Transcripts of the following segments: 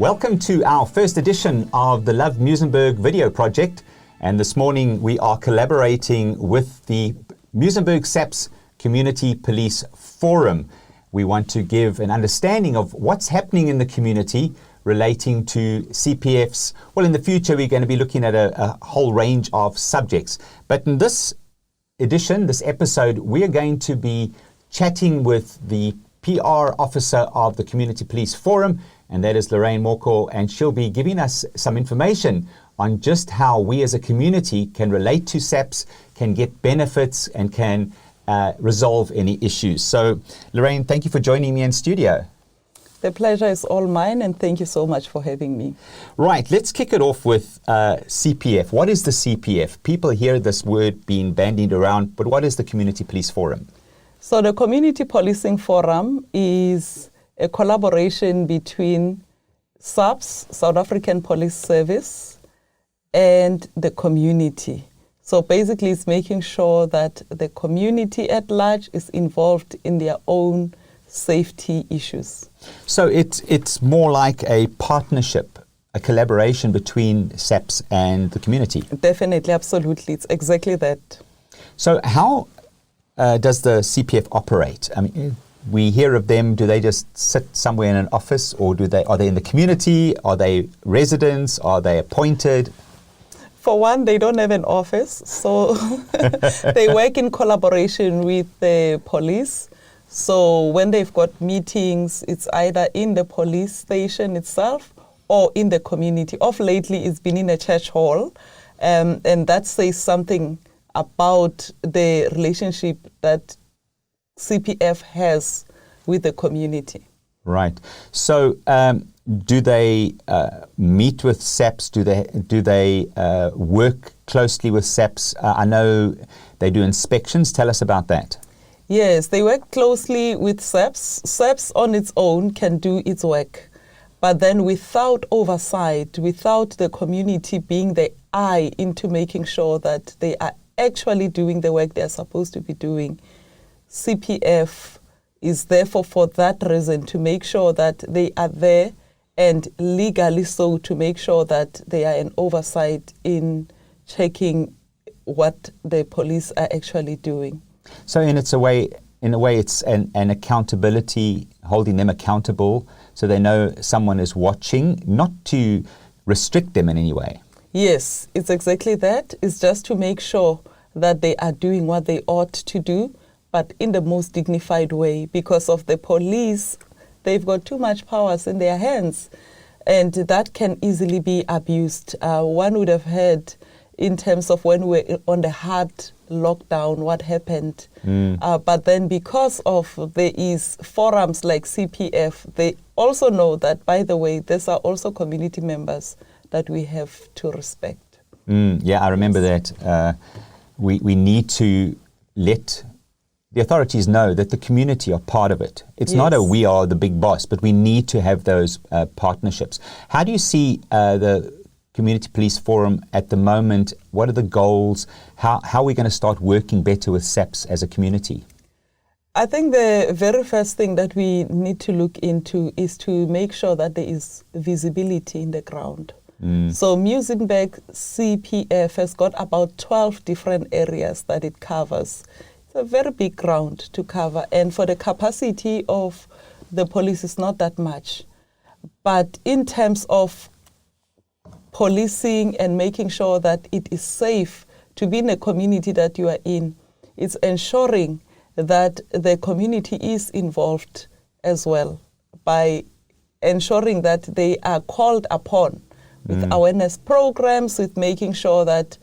Welcome to our first edition of the Love Muizenberg video project. And this morning we are collaborating with the Muizenberg SAPS Community Police Forum. We want to give an understanding of what's happening in the community relating to CPFs. Well, in the future we're going to be looking at a whole range of subjects. But in this edition, this episode, we are going to be chatting with the PR officer of the Community Police Forum, and that is Lorraine Moko, and she'll be giving us some information on just how we as a community can relate to SAPS, can get benefits, and can resolve any issues. So, Lorraine, thank you for joining me in studio. The pleasure is all mine, and thank you so much for having me. Right, let's kick it off with CPF. What is the CPF? People hear this word being bandied around, but what is the Community Police Forum? So the Community Policing Forum is a collaboration between SAPS, South African Police Service, and the community. So basically it's making sure that the community at large is involved in their own safety issues. So it's more like a partnership, a collaboration between SAPS and the community. Definitely, absolutely. It's exactly that. So how does the CPF operate? I mean, we hear of them. Do they just sit somewhere in an office, or are they in the community? Are they residents? Are they appointed? For one, they don't have an office, so they work in collaboration with the police. So when they've got meetings, it's either in the police station itself or in the community. Of lately, it's been in a church hall, and that says something about the relationship that CPF has with the community. Right. So do they meet with SAPS? Do they work closely with SAPS? I know they do inspections. Tell us about that. Yes, they work closely with SAPS. SAPS on its own can do its work, but then without oversight, without the community being the eye into making sure that they are actually doing the work they are supposed to be doing, CPF is therefore for that reason to make sure that they are there, and legally so to make sure that they are an oversight in checking what the police are actually doing. So in a way it's an accountability, holding them accountable so they know someone is watching, not to restrict them in any way. Yes, it's exactly that. It's just to make sure that they are doing what they ought to do, but in the most dignified way. Because of the police, they've got too much powers in their hands, and that can easily be abused. One would have heard in terms of when we were on the hard lockdown, what happened. But then because of there is forums like CPF, they also know that, by the way, these are also community members that we have to respect. Yeah, I remember that. We need to let the authorities know that the community are part of it. It's not we are the big boss, but we need to have those partnerships. How do you see the Community Police Forum at the moment? What are the goals? How are we going to start working better with SAPS as a community? I think the very first thing that we need to look into is to make sure that there is visibility in the ground. So Muizenberg CPF has got about 12 different areas that it covers. It's a very big ground to cover, and for the capacity of the police is not that much. But in terms of policing and making sure that it is safe to be in a community that you are in, it's ensuring that the community is involved as well by ensuring that they are called upon with awareness programs, with making sure that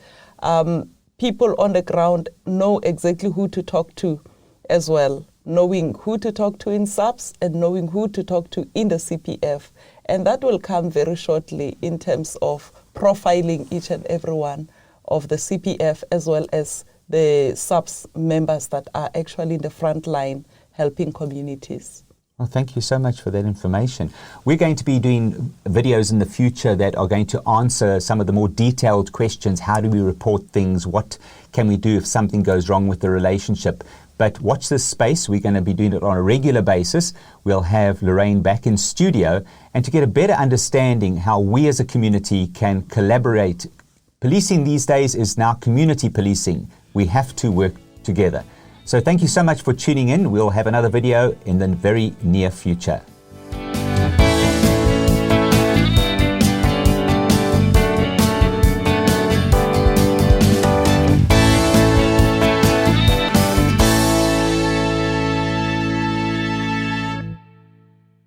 people on the ground know exactly who to talk to as well, knowing who to talk to in SAPS and knowing who to talk to in the CPF. And that will come very shortly in terms of profiling each and every one of the CPF as well as the SAPS members that are actually in the front line helping communities. Well, thank you so much for that information. We're going to be doing videos in the future that are going to answer some of the more detailed questions. How do we report things? What can we do if something goes wrong with the relationship? But watch this space. We're going to be doing it on a regular basis. We'll have Lorraine back in studio, and to get a better understanding how we as a community can collaborate. Policing these days is now community policing. We have to work together. So thank you so much for tuning in. We'll have another video in the very near future.